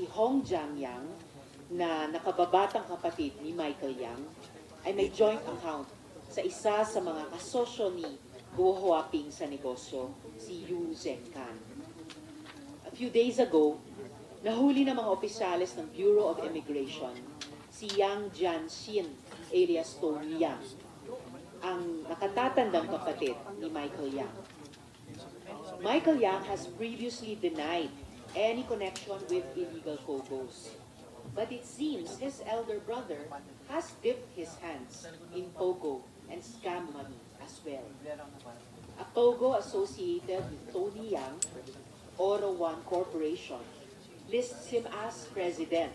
si Hong Jiangyang na nakababatang kapatid ni Michael Yang ay may joint account sa isa sa mga kasosyo ni Guo Huaping sa negosyo, si Yu Zhengkan. A few days ago, nahuli ng mga opisyales ng Bureau of Immigration si Yang Jianxin alias Tony Yang, ang nakatatandang kapatid ni Michael Yang. Michael Yang has previously denied any connection with illegal POGOs. But it seems his elder brother has dipped his hands in POGO and scam money as well. A POGO associated with Tony Yang, Oro One Corporation, lists him as president.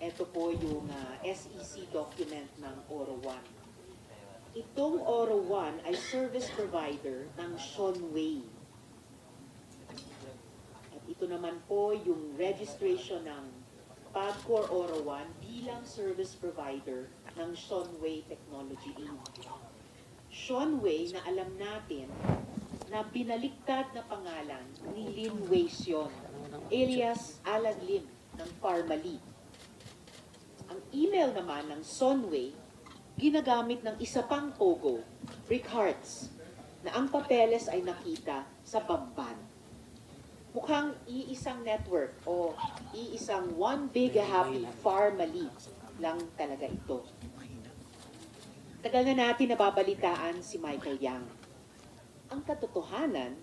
Ito po yung SEC document ng Oro One. Itong Oro One ay service provider ng Shonway. At ito naman po yung registration ng Pagcor Oro One bilang service provider ng Shonway Technology Inc. Shonway na alam natin na binaliktad na pangalan ni Lin Weixiong alias Alan Lim ng Parmalee. Ang email naman ng Shonway ginagamit ng isa pang POGO, Rick Hearts, na ang papeles ay nakita sa Bamban. Mukhang iisang network o iisang one big happy Parmalee lang talaga ito. Tagal na natin nababalitaan si Michael Yang. Ang katotohanan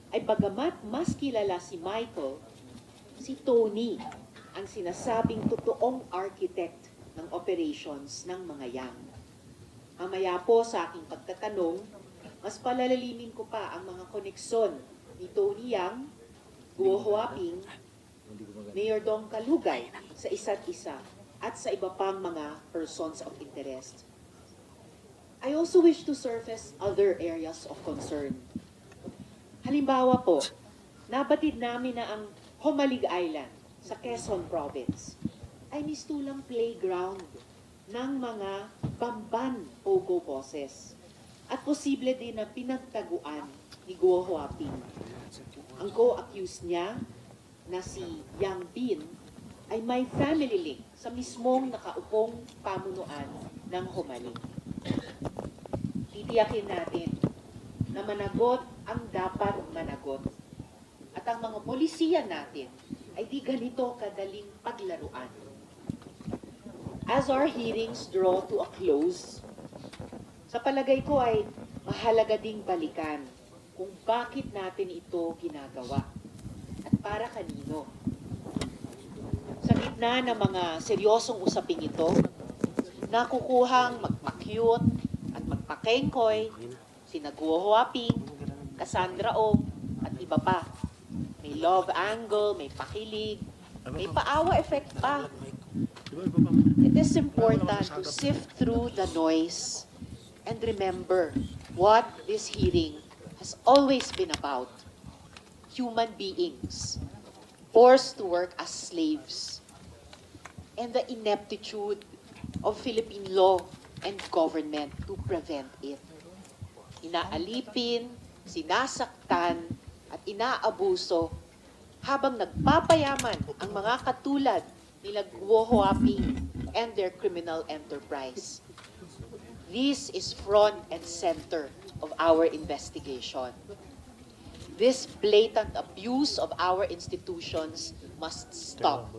ay bagamat mas kilala si Michael, si Tony ang sinasabing totoong architect ng operations ng mga Yang. Mamaya po sa aking pagtatanong, mas palalalimin ko pa ang mga koneksyon ni Tony Yang, Guo Huaping, Mayor Dong Kalugay sa isa't isa at sa iba pang mga persons of interest. I also wish to surface other areas of concern. Halimbawa po, nabatid namin na ang Homalig Island sa Quezon Province ay mistulang playground ng mga Bamban POGO bosses at posible din na pinagtaguan ni Guo Huaping. Ang co-accused niya na si Yang Bin ay may family link sa mismong nakaupong pamunuan ng Homalig. Titiyakin natin na managot ang dapat managot at ang mga polisiya natin ay di ganito kadaling paglaruan. As our hearings draw to a close, sa palagay ko ay mahalaga ding balikan kung bakit natin ito ginagawa at para kanino. Sa gitna ng mga seryosong usaping ito, nakukuhang magpa-cute at magpa-kengkoy sina Guo Huaping, Cassandra Ong at iba pa. May love angle, may pakilig, may paawa effect pa. It is important to sift through the noise and remember what this hearing has always been about. Human beings forced to work as slaves and the ineptitude of Philippine law and government to prevent it. Inaalipin, sinasaktan, at inaabuso habang nagpapayaman ang mga katulad nila Guo Huaping and their criminal enterprise. This is front and center of our investigation. This blatant abuse of our institutions must stop.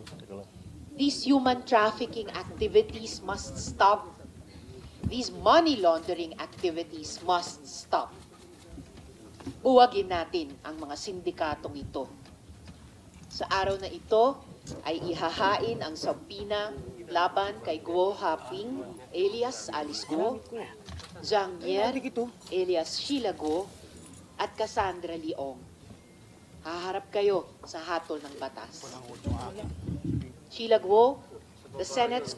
These human trafficking activities must stop. These money laundering activities must stop. Buwagin natin ang mga sindikatong ito. Sa araw na ito ay ihahain ang sabina laban kay Guo Huaping alias Alice Guo, Zhang Yer alias Sheila Guo, at Cassandra Leong. Haharap kayo sa hatol ng batas. Sheila Guo, the Senate's